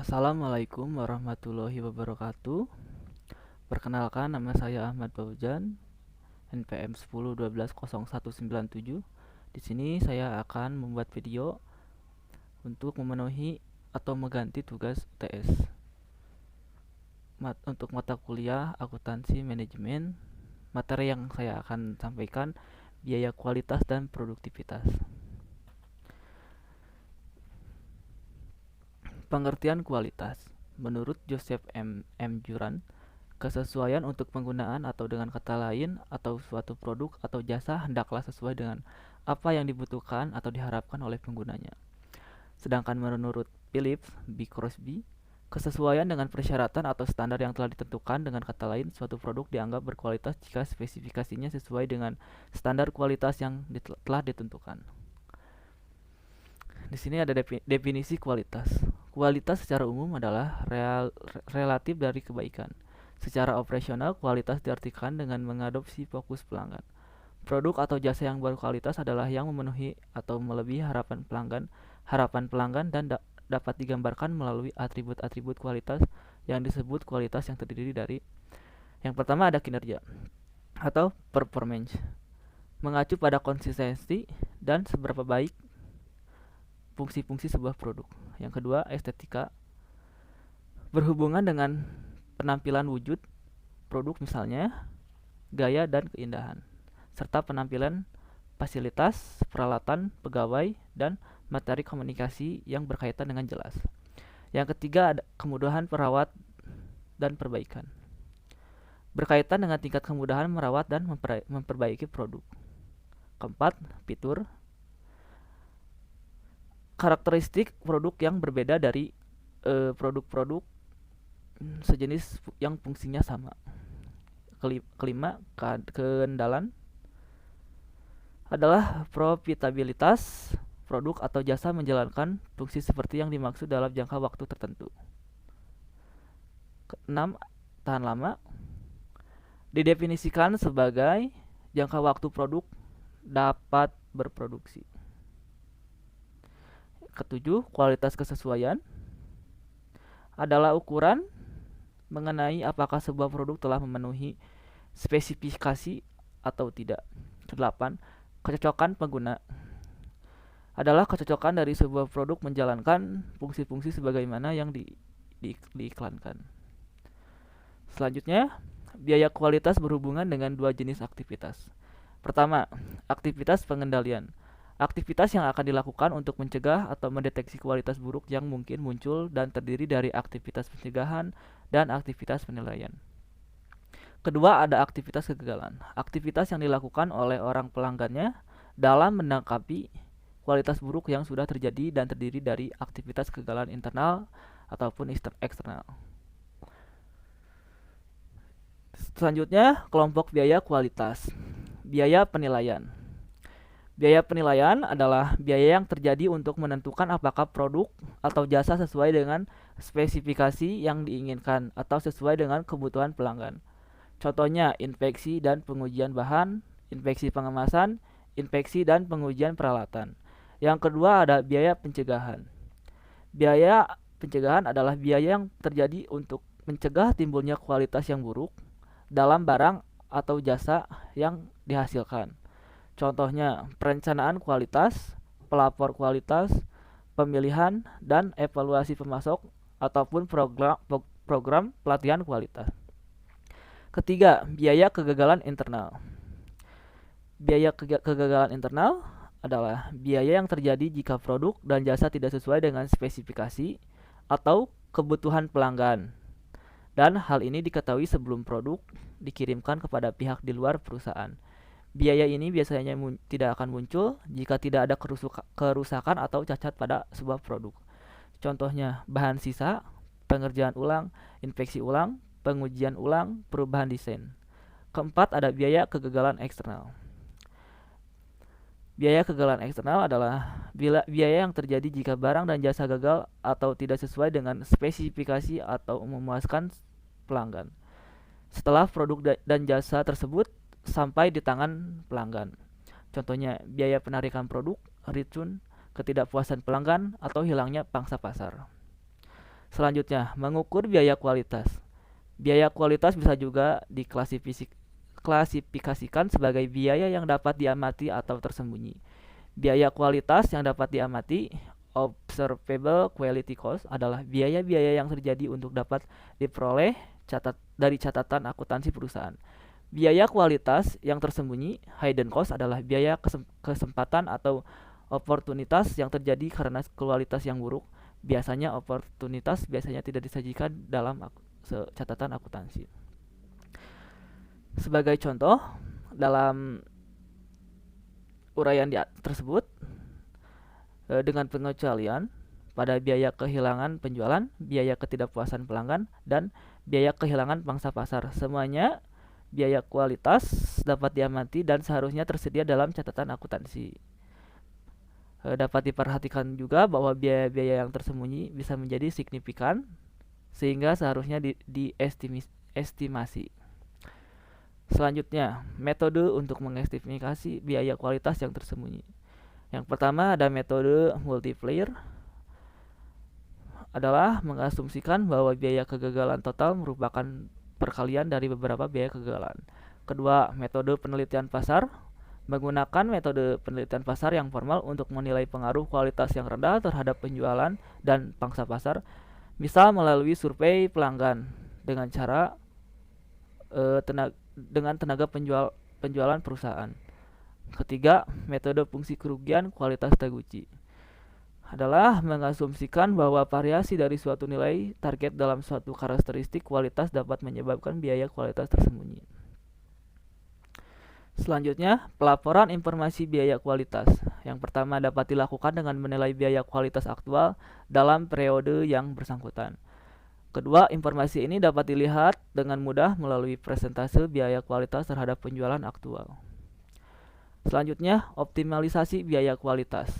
Assalamualaikum warahmatullahi wabarakatuh. Perkenalkan, nama saya Ahmad Fauzan, NPM 10120197. Di sini saya akan membuat video untuk memenuhi atau mengganti tugas UTS untuk mata kuliah akuntansi manajemen. Materi yang saya akan sampaikan biaya kualitas dan produktivitas. Pengertian kualitas. Menurut Joseph M. Juran, kesesuaian untuk penggunaan atau dengan kata lain atau suatu produk atau jasa hendaklah sesuai dengan apa yang dibutuhkan atau diharapkan oleh penggunanya. Sedangkan menurut Phillips B. Crosby, kesesuaian dengan persyaratan atau standar yang telah ditentukan. Dengan kata lain, suatu produk dianggap berkualitas jika spesifikasinya sesuai dengan standar kualitas yang telah ditentukan. Di sini ada definisi kualitas. Kualitas secara umum adalah relatif dari kebaikan. Secara operasional, kualitas diartikan dengan mengadopsi fokus pelanggan. Produk atau jasa yang berkualitas adalah yang memenuhi atau melebihi harapan pelanggan dan dapat digambarkan melalui atribut-atribut kualitas yang disebut kualitas, yang terdiri dari yang pertama ada kinerja atau performance, mengacu pada konsistensi dan seberapa baik fungsi-fungsi sebuah produk. Yang kedua, estetika, berhubungan dengan penampilan wujud produk, misalnya gaya dan keindahan, serta penampilan fasilitas, peralatan, pegawai, dan materi komunikasi yang berkaitan dengan jelas. Yang ketiga, ada kemudahan perawat dan perbaikan, berkaitan dengan tingkat kemudahan merawat dan memperbaiki produk. Keempat, fitur, karakteristik produk yang berbeda dari produk-produk sejenis yang fungsinya sama. Kelima, keandalan adalah profitabilitas produk atau jasa menjalankan fungsi seperti yang dimaksud dalam jangka waktu tertentu. Keenam, tahan lama, didefinisikan sebagai jangka waktu produk dapat berproduksi. Ketujuh, kualitas kesesuaian adalah ukuran mengenai apakah sebuah produk telah memenuhi spesifikasi atau tidak. Kedelapan, kecocokan pengguna adalah kecocokan dari sebuah produk menjalankan fungsi-fungsi sebagaimana yang diiklankan. Selanjutnya, biaya kualitas berhubungan dengan dua jenis aktivitas. Pertama, aktivitas pengendalian. Aktivitas yang akan dilakukan untuk mencegah atau mendeteksi kualitas buruk yang mungkin muncul dan terdiri dari aktivitas pencegahan dan aktivitas penilaian. Kedua, ada aktivitas kegagalan. Aktivitas yang dilakukan oleh orang pelanggannya dalam menangkapi kualitas buruk yang sudah terjadi dan terdiri dari aktivitas kegagalan internal ataupun eksternal. Selanjutnya, kelompok biaya kualitas. Biaya penilaian. Biaya penilaian adalah biaya yang terjadi untuk menentukan apakah produk atau jasa sesuai dengan spesifikasi yang diinginkan atau sesuai dengan kebutuhan pelanggan. Contohnya, inspeksi dan pengujian bahan, inspeksi pengemasan, inspeksi dan pengujian peralatan. Yang kedua ada biaya pencegahan. Biaya pencegahan adalah biaya yang terjadi untuk mencegah timbulnya kualitas yang buruk dalam barang atau jasa yang dihasilkan. Contohnya, perencanaan kualitas, pelapor kualitas, pemilihan dan evaluasi pemasok, ataupun program pelatihan kualitas. Ketiga, biaya kegagalan internal. Biaya kegagalan internal adalah biaya yang terjadi jika produk dan jasa tidak sesuai dengan spesifikasi atau kebutuhan pelanggan. Dan hal ini diketahui sebelum produk dikirimkan kepada pihak di luar perusahaan. Biaya ini biasanya tidak akan muncul jika tidak ada kerusakan atau cacat pada sebuah produk. Contohnya, bahan sisa, pengerjaan ulang, inspeksi ulang, pengujian ulang, perubahan desain. Keempat, ada biaya kegagalan eksternal. Biaya kegagalan eksternal adalah biaya yang terjadi jika barang dan jasa gagal atau tidak sesuai dengan spesifikasi atau memuaskan pelanggan setelah produk dan jasa tersebut sampai di tangan pelanggan. Contohnya, biaya penarikan produk, racun, ketidakpuasan pelanggan, atau hilangnya pangsa pasar. Selanjutnya, mengukur biaya kualitas. Biaya kualitas bisa juga diklasifikasikan sebagai biaya yang dapat diamati atau tersembunyi. Biaya kualitas yang dapat diamati, observable quality cost, adalah biaya-biaya yang terjadi untuk dapat diperoleh dari catatan akuntansi perusahaan. Biaya kualitas yang tersembunyi, hidden cost, adalah biaya kesempatan atau oportunitas yang terjadi karena kualitas yang buruk. Biasanya oportunitas tidak disajikan dalam catatan akuntansi. Sebagai contoh, dalam uraian tersebut, dengan pengecualian pada biaya kehilangan penjualan, biaya ketidakpuasan pelanggan, dan biaya kehilangan pangsa pasar. Semuanya biaya kualitas dapat diamati dan seharusnya tersedia dalam catatan akuntansi. Dapat diperhatikan juga bahwa biaya-biaya yang tersembunyi bisa menjadi signifikan sehingga seharusnya diestimasi. Selanjutnya, metode untuk mengestimasi biaya kualitas yang tersembunyi. Yang pertama ada metode multiplier, adalah mengasumsikan bahwa biaya kegagalan total merupakan perkalian dari beberapa biaya kegagalan. Kedua, metode penelitian pasar, menggunakan metode penelitian pasar yang formal untuk menilai pengaruh kualitas yang rendah terhadap penjualan dan pangsa pasar, misal melalui survei pelanggan dengan cara tenaga penjualan perusahaan. Ketiga, metode fungsi kerugian kualitas Taguchi, adalah mengasumsikan bahwa variasi dari suatu nilai target dalam suatu karakteristik kualitas dapat menyebabkan biaya kualitas tersembunyi. Selanjutnya, pelaporan informasi biaya kualitas. Yang pertama dapat dilakukan dengan menilai biaya kualitas aktual dalam periode yang bersangkutan. Kedua, informasi ini dapat dilihat dengan mudah melalui presentase biaya kualitas terhadap penjualan aktual. Selanjutnya, optimalisasi biaya kualitas,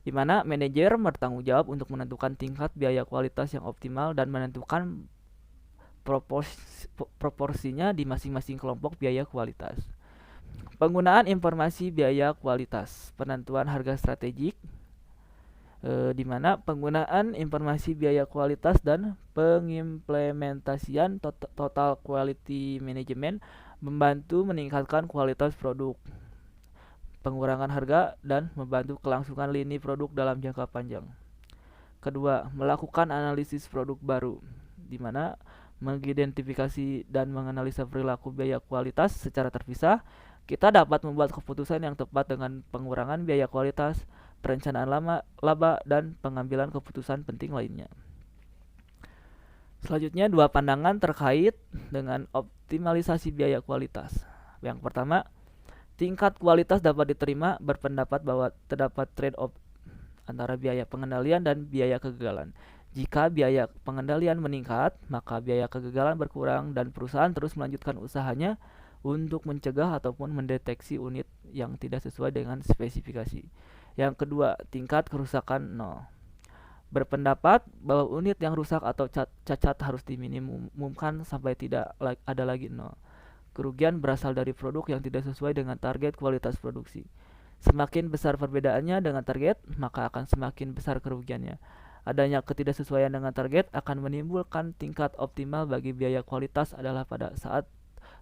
di mana manajer bertanggung jawab untuk menentukan tingkat biaya kualitas yang optimal dan menentukan proporsinya di masing-masing kelompok biaya kualitas. Penggunaan informasi biaya kualitas, penentuan harga strategik, di mana penggunaan informasi biaya kualitas dan pengimplementasian total quality management membantu meningkatkan kualitas produk, pengurangan harga, dan membantu kelangsungan lini produk dalam jangka panjang. Kedua, melakukan analisis produk baru, di mana mengidentifikasi dan menganalisa perilaku biaya kualitas secara terpisah. Kita dapat membuat keputusan yang tepat dengan pengurangan biaya kualitas, perencanaan laba, dan pengambilan keputusan penting lainnya. Selanjutnya, dua pandangan terkait dengan optimalisasi biaya kualitas. Yang pertama, tingkat kualitas dapat diterima berpendapat bahwa terdapat trade-off antara biaya pengendalian dan biaya kegagalan. Jika biaya pengendalian meningkat, maka biaya kegagalan berkurang dan perusahaan terus melanjutkan usahanya untuk mencegah ataupun mendeteksi unit yang tidak sesuai dengan spesifikasi. Yang kedua, tingkat kerusakan 0. Berpendapat bahwa unit yang rusak atau cacat harus diminimumkan sampai tidak ada lagi 0. Kerugian berasal dari produk yang tidak sesuai dengan target kualitas produksi. Semakin besar perbedaannya dengan target, maka akan semakin besar kerugiannya. Adanya ketidaksesuaian dengan target akan menimbulkan tingkat optimal bagi biaya kualitas adalah pada saat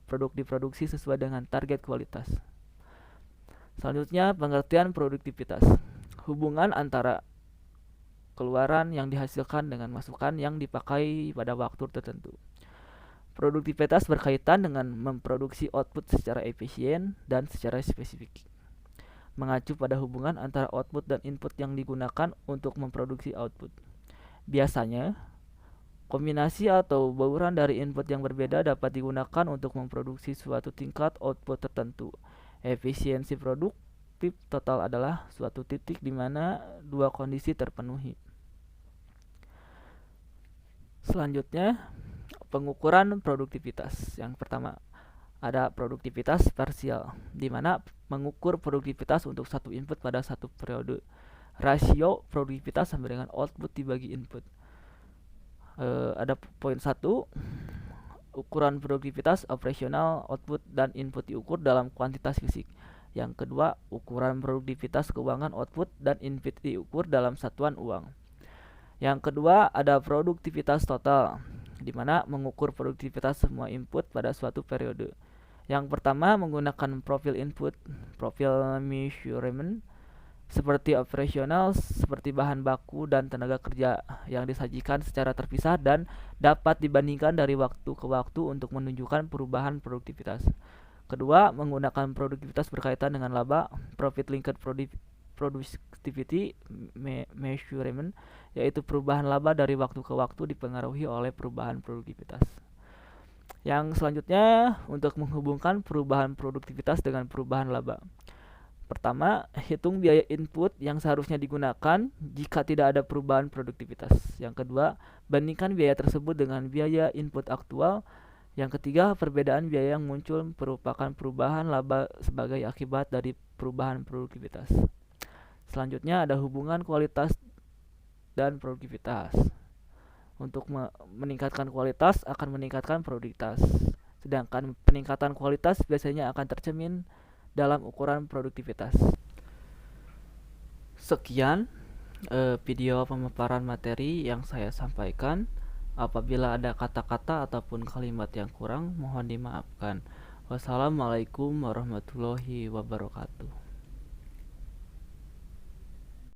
produk diproduksi sesuai dengan target kualitas. Selanjutnya, pengertian produktivitas. Hubungan antara keluaran yang dihasilkan dengan masukan yang dipakai pada waktu tertentu. Produktivitas berkaitan dengan memproduksi output secara efisien dan secara spesifik, mengacu pada hubungan antara output dan input yang digunakan untuk memproduksi output. Biasanya, kombinasi atau bauran dari input yang berbeda dapat digunakan untuk memproduksi suatu tingkat output tertentu. Efisiensi produktif total adalah suatu titik di mana dua kondisi terpenuhi. Selanjutnya, pengukuran produktivitas. Yang pertama, ada produktivitas parsial, di mana mengukur produktivitas untuk satu input pada satu periode. Rasio produktivitas sama dengan output dibagi input. Ada poin 1, ukuran produktivitas operasional, output, dan input diukur dalam kuantitas fisik. Yang kedua, ukuran produktivitas keuangan, output, dan input diukur dalam satuan uang. Yang kedua ada produktivitas total, di mana mengukur produktivitas semua input pada suatu periode. Yang pertama menggunakan profil input, profil measurement, seperti operasional, seperti bahan baku dan tenaga kerja yang disajikan secara terpisah dan dapat dibandingkan dari waktu ke waktu untuk menunjukkan perubahan produktivitas. Kedua, menggunakan produktivitas berkaitan dengan laba, profit linked productivity measurement, yaitu perubahan laba dari waktu ke waktu dipengaruhi oleh perubahan produktivitas. Yang selanjutnya, untuk menghubungkan perubahan produktivitas dengan perubahan laba. Pertama, hitung biaya input yang seharusnya digunakan jika tidak ada perubahan produktivitas. Yang kedua, bandingkan biaya tersebut dengan biaya input aktual. Yang ketiga, perbedaan biaya yang muncul merupakan perubahan laba sebagai akibat dari perubahan produktivitas. Selanjutnya ada hubungan kualitas dan produktivitas. Untuk meningkatkan kualitas akan meningkatkan produktivitas. Sedangkan peningkatan kualitas biasanya akan tercermin dalam ukuran produktivitas. Sekian video pemaparan materi yang saya sampaikan. Apabila ada kata-kata ataupun kalimat yang kurang, mohon dimaafkan. Wassalamualaikum warahmatullahi wabarakatuh.